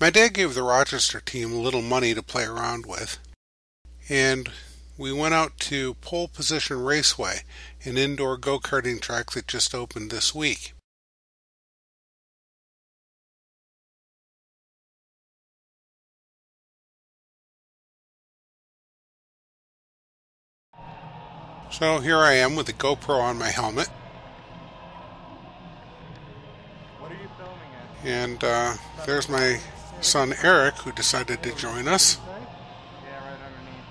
My dad gave the Rochester team a little money to play around with, and we went out to Pole Position Raceway, an indoor go-karting track that just opened this week. So here I am with the GoPro on my helmet. What are you filming at? And there's my son Eric, who decided to join us. Yeah, right underneath.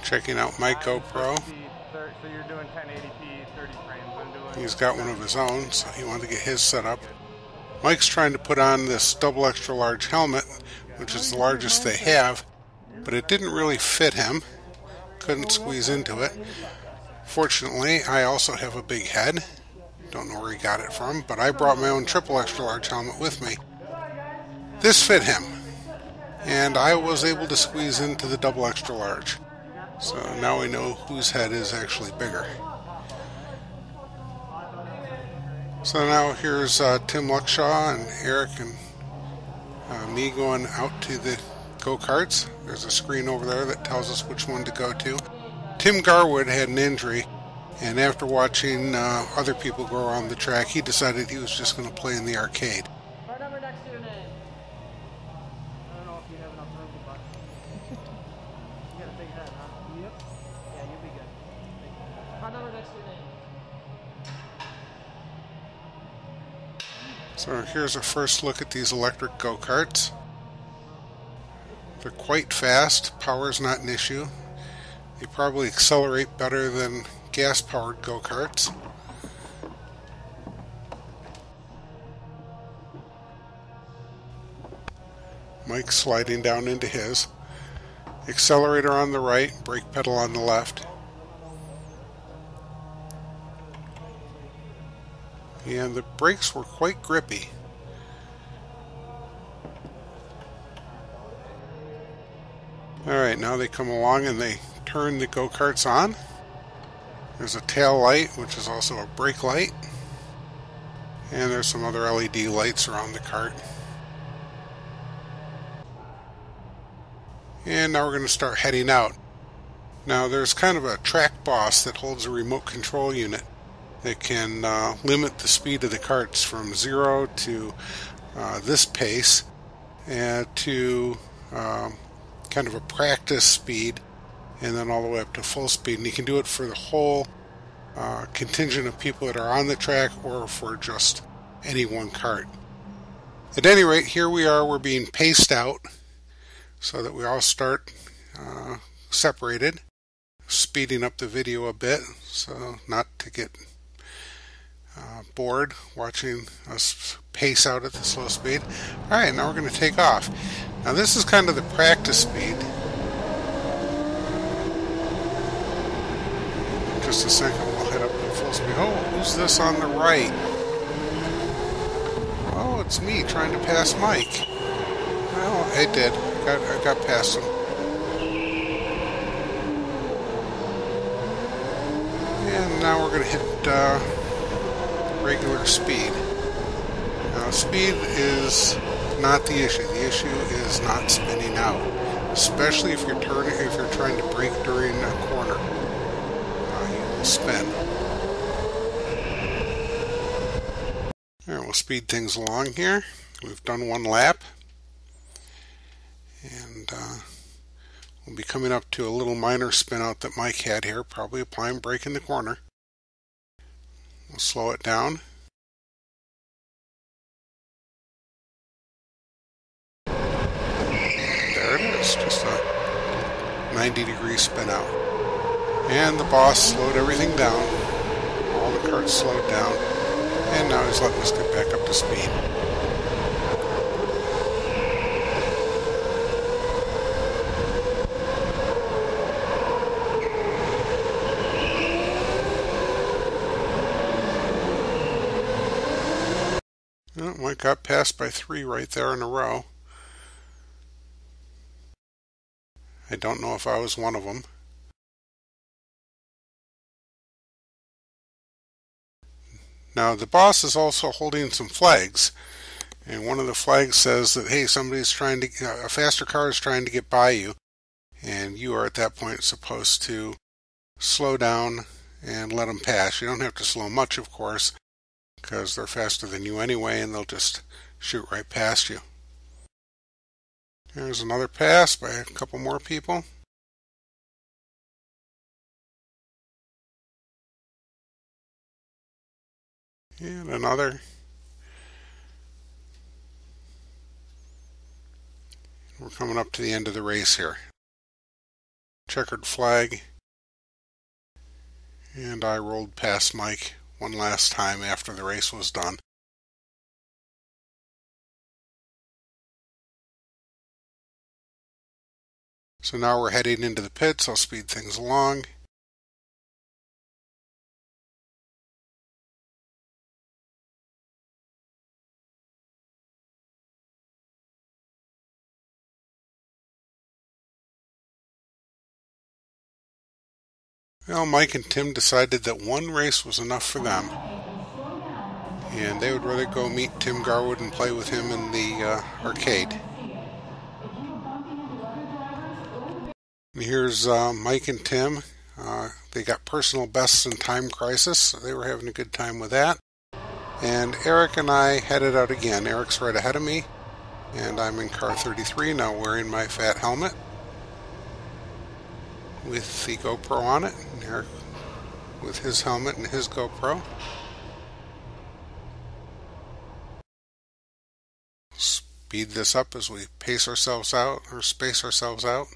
Checking out my GoPro. So you're doing 1080p, 30 frames. I'm doing. He's got one of his own, so he wanted to get his set up. Mike's trying to put on this double extra large helmet, which is the largest they have, but it didn't really fit him. Couldn't squeeze into it. Fortunately, I also have a big head. Don't know where he got it from, but I brought my own triple extra large helmet with me. This fit him, and I was able to squeeze into the double extra large. So now we know whose head is actually bigger. So now here's Tim Luckshaw and Eric and me going out to the go-karts. There's a screen over there that tells us which one to go to. Tim Garwood had an injury, and after watching other people go around the track, he decided he was just going to play in the arcade. Card number next to your name. I don't know if you have enough room, but you got a big head, huh? Yep. Yeah, you'll be good. Card number next to your name. So here's a first look at these electric go-karts. They're quite fast. Power's not an issue. They probably accelerate better than gas-powered go-karts. Mike's sliding down into his. Accelerator on the right, brake pedal on the left. And the brakes were quite grippy. Alright, now they come along and they turn the go-karts on. There's a tail light, which is also a brake light. And there's some other LED lights around the cart. And now we're going to start heading out. Now there's kind of a track boss that holds a remote control unit that can limit the speed of the carts from 0 to this pace and to kind of a practice speed, and then all the way up to full speed. And you can do it for the whole contingent of people that are on the track or for just any one cart. At any rate, here we are, we're being paced out so that we all start separated, speeding up the video a bit so not to get bored watching us pace out at the slow speed. Alright, now we're going to take off. Now this is kind of the practice speed. In just a second we'll head up to full speed. Oh, who's this on the right? Oh, it's me trying to pass Mike. Well, I did. I got past him. And now we're going to hit regular speed. Now speed is not the issue. The issue is not spinning out, especially if you're trying to brake during a corner. You will spin. Alright, we'll speed things along here. We've done one lap, and we'll be coming up to a little minor spin out that Mike had here, probably applying brake in the corner. We'll slow it down. There it is, just a 90-degree spin out. And the boss slowed everything down. All the carts slowed down. And now he's letting us get back up to speed. Mike got passed by 3 right there in a row. I don't know if I was one of them. Now the boss is also holding some flags. And one of the flags says that, hey, somebody's trying to, a faster car is trying to get by you, and you are at that point supposed to slow down and let them pass. You don't have to slow much, of course, because they're faster than you anyway, and they'll just shoot right past you. There's another pass by a couple more people. And another. We're coming up to the end of the race here. Checkered flag. And I rolled past Mike one last time after the race was done. So now we're heading into the pits. I'll speed things along. Well, Mike and Tim decided that one race was enough for them, and they would rather go meet Tim Garwood and play with him in the arcade. And here's Mike and Tim. They got personal bests in Time Crisis, so they were having a good time with that. And Eric and I headed out again. Eric's right ahead of me, and I'm in car 33 now, wearing my fat helmet with the GoPro on it, and Eric with his helmet and his GoPro. Speed this up as we pace ourselves out, or space ourselves out.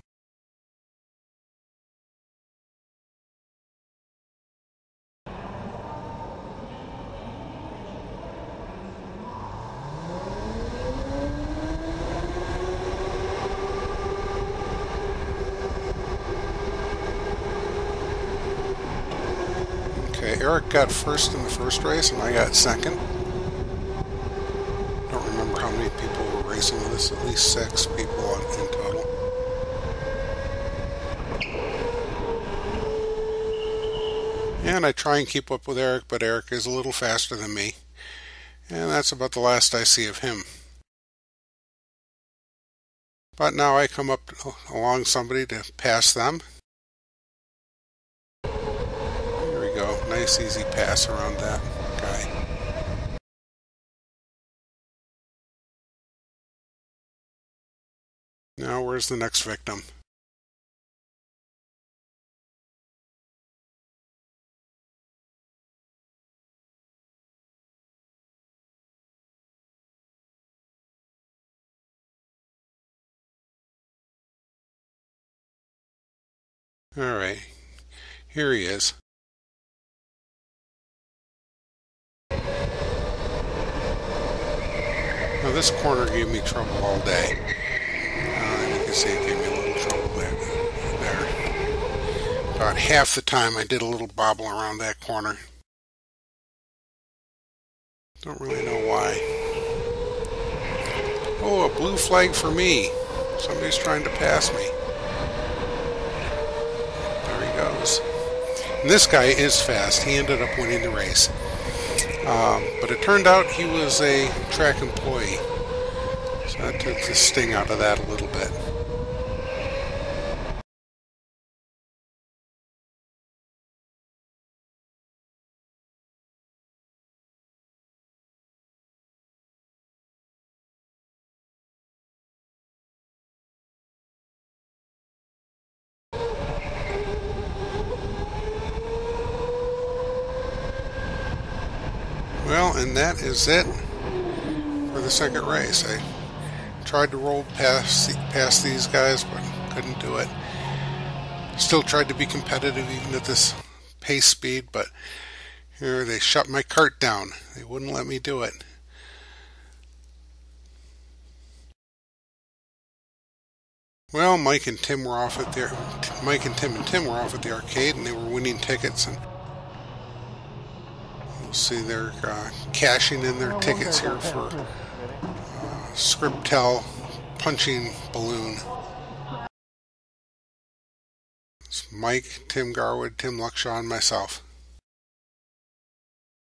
Eric got first in the first race, and I got second. I don't remember how many people were racing with us, at least 6 people in total. And I try and keep up with Eric, but Eric is a little faster than me. And that's about the last I see of him. But now I come up along somebody to pass them. Nice easy pass around that guy. Now where's the next victim? Alright, here he is. Now this corner gave me trouble all day. You can see it gave me a little trouble there. About half the time I did a little bobble around that corner. Don't really know why. Oh, a blue flag for me. Somebody's trying to pass me. There he goes. And this guy is fast. He ended up winning the race. But it turned out he was a track employee, so that took the sting out of that a little bit. Well, and that is it for the second race. I tried to roll past these guys, but couldn't do it. Still tried to be competitive even at this pace speed, but here they shut my cart down. They wouldn't let me do it. Well, Mike and Tim and Tim were off at the arcade, and they were winning tickets, and you'll see they're cashing in their tickets here for Scriptel punching balloon. It's Mike, Tim Garwood, Tim Luckshaw, and myself.